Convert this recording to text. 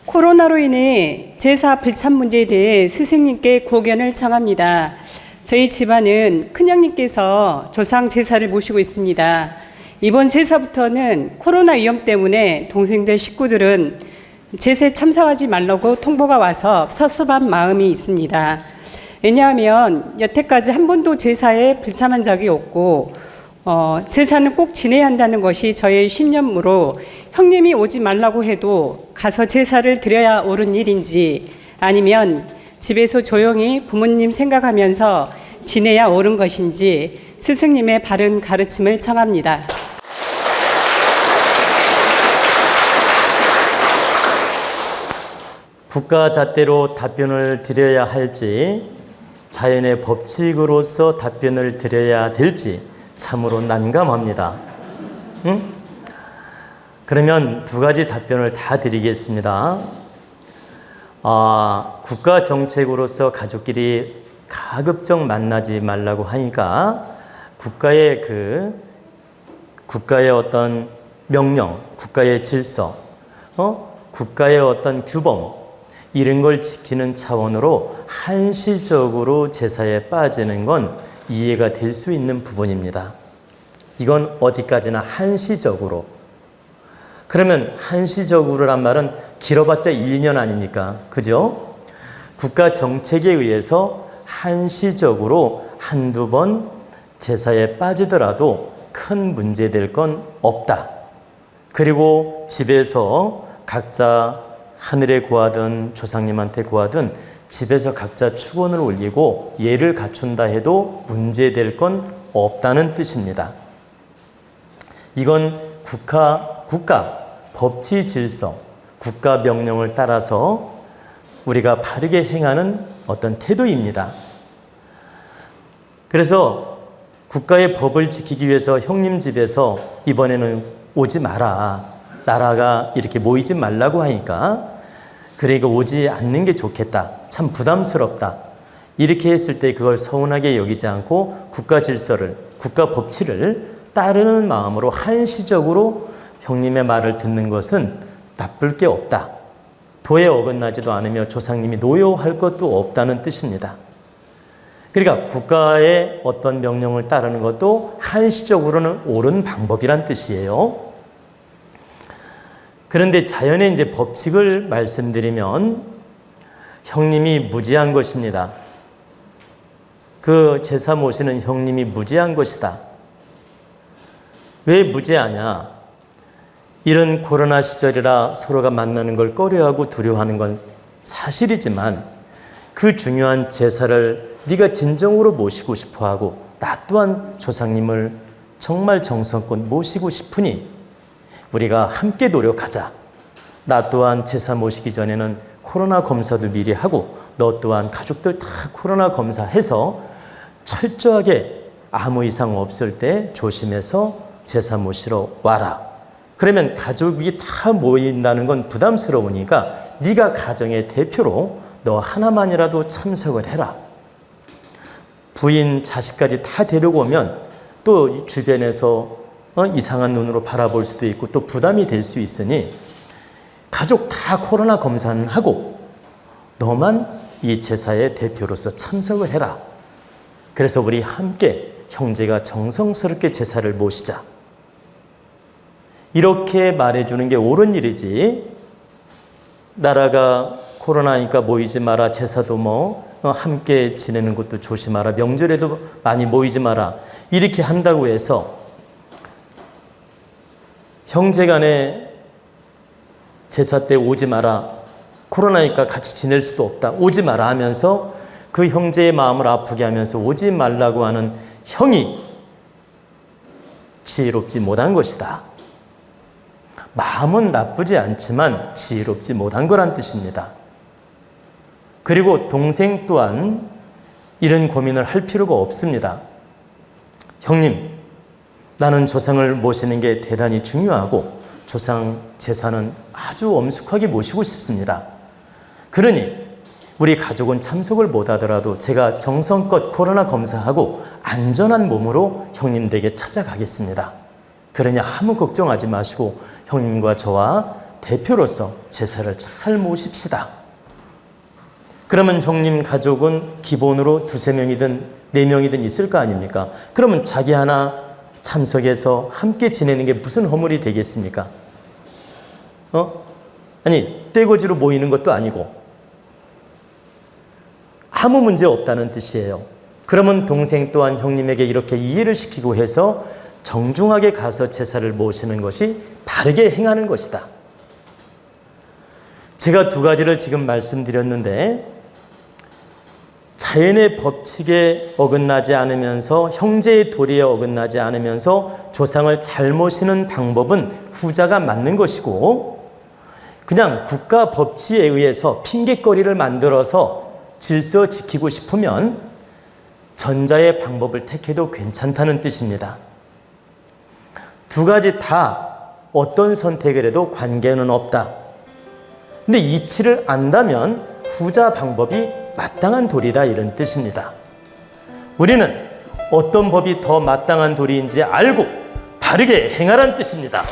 코로나로 인해 제사 불참 문제에 대해 스승님께 고견을 청합니다. 저희 집안은 큰형님께서 조상 제사를 모시고 있습니다. 이번 제사부터는 코로나 위험 때문에 동생들 식구들은 제사에 참석하지 말라고 통보가 와서 섭섭한 마음이 있습니다. 왜냐하면 여태까지 한 번도 제사에 불참한 적이 없고 제사는 꼭 지내야 한다는 것이 저의 신념으로 형님이 오지 말라고 해도 가서 제사를 드려야 옳은 일인지 아니면 집에서 조용히 부모님 생각하면서 지내야 옳은 것인지 스승님의 바른 가르침을 청합니다. 국가 잣대로 답변을 드려야 할지 자연의 법칙으로서 답변을 드려야 될지 참으로 난감합니다. 그러면 두 가지 답변을 다 드리겠습니다. 국가 정책으로서 가족끼리 가급적 만나지 말라고 하니까 국가의 어떤 명령, 국가의 질서, 국가의 어떤 규범 이런 걸 지키는 차원으로 한시적으로 제사에 빠지는 건 이해가 될 수 있는 부분입니다. 이건 어디까지나 한시적으로. 그러면 한시적으로란 말은 길어봤자 1, 2년 아닙니까? 그죠? 국가 정책에 의해서 한시적으로 한두 번 제사에 빠지더라도 큰 문제될 건 없다. 그리고 집에서 각자 하늘에 구하든 조상님한테 구하든 집에서 각자 축원을 올리고 예를 갖춘다 해도 문제될 건 없다는 뜻입니다. 이건 국가 법치 질서, 국가 명령을 따라서 우리가 바르게 행하는 어떤 태도입니다. 그래서 국가의 법을 지키기 위해서 형님 집에서 이번에는 오지 마라. 나라가 이렇게 모이지 말라고 하니까 그래 이거 오지 않는 게 좋겠다. 참 부담스럽다. 이렇게 했을 때 그걸 서운하게 여기지 않고 국가 질서를, 국가 법치를 따르는 마음으로 한시적으로 형님의 말을 듣는 것은 나쁠 게 없다. 도에 어긋나지도 않으며 조상님이 노여할 것도 없다는 뜻입니다. 그러니까 국가의 어떤 명령을 따르는 것도 한시적으로는 옳은 방법이란 뜻이에요. 그런데 자연의 이제 법칙을 말씀드리면 형님이 무지한 것입니다. 그 제사 모시는 형님이 무지한 것이다. 왜 무지하냐? 이런 코로나 시절이라 서로가 만나는 걸 꺼려하고 두려워하는 건 사실이지만 그 중요한 제사를 네가 진정으로 모시고 싶어하고 나 또한 조상님을 정말 정성껏 모시고 싶으니 우리가 함께 노력하자. 나 또한 제사 모시기 전에는 코로나 검사도 미리 하고 너 또한 가족들 다 코로나 검사해서 철저하게 아무 이상 없을 때 조심해서 제사 모시러 와라. 그러면 가족이 다 모인다는 건 부담스러우니까 네가 가정의 대표로 너 하나만이라도 참석을 해라. 부인, 자식까지 다 데리고 오면 또 주변에서 이상한 눈으로 바라볼 수도 있고 또 부담이 될 수 있으니 가족 다 코로나 검사는 하고 너만 이 제사의 대표로서 참석을 해라. 그래서 우리 함께 형제가 정성스럽게 제사를 모시자. 이렇게 말해주는 게 옳은 일이지 나라가 코로나니까 모이지 마라. 제사도 함께 지내는 것도 조심하라. 명절에도 많이 모이지 마라. 이렇게 한다고 해서 형제간에 제사 때 오지 마라. 코로나니까 같이 지낼 수도 없다. 오지 마라 하면서 그 형제의 마음을 아프게 하면서 오지 말라고 하는 형이 지혜롭지 못한 것이다. 마음은 나쁘지 않지만 지혜롭지 못한 거란 뜻입니다. 그리고 동생 또한 이런 고민을 할 필요가 없습니다. 형님, 나는 조상을 모시는 게 대단히 중요하고 조상 제사는 아주 엄숙하게 모시고 싶습니다. 그러니 우리 가족은 참석을 못하더라도 제가 정성껏 코로나 검사하고 안전한 몸으로 형님 댁에 찾아가겠습니다. 그러니 아무 걱정하지 마시고 형님과 저와 대표로서 제사를 잘 모십시다. 그러면 형님 가족은 기본으로 2-3명이든 4명이든 있을 거 아닙니까? 그러면 자기 하나 참석해서 함께 지내는 게 무슨 허물이 되겠습니까? 아니, 떼거지로 모이는 것도 아니고 아무 문제 없다는 뜻이에요. 그러면 동생 또한 형님에게 이렇게 이해를 시키고 해서 정중하게 가서 제사를 모시는 것이 바르게 행하는 것이다. 제가 2가지를 지금 말씀드렸는데 자연의 법칙에 어긋나지 않으면서 형제의 도리에 어긋나지 않으면서 조상을 잘 모시는 방법은 후자가 맞는 것이고, 그냥 국가 법치에 의해서 핑계거리를 만들어서 질서 지키고 싶으면 전자의 방법을 택해도 괜찮다는 뜻입니다. 2가지 다 어떤 선택을 해도 관계는 없다. 근데 이치를 안다면 후자 방법이 마땅한 도리다, 이런 뜻입니다. 우리는 어떤 법이 더 마땅한 도리인지 알고 바르게 행하라는 뜻입니다.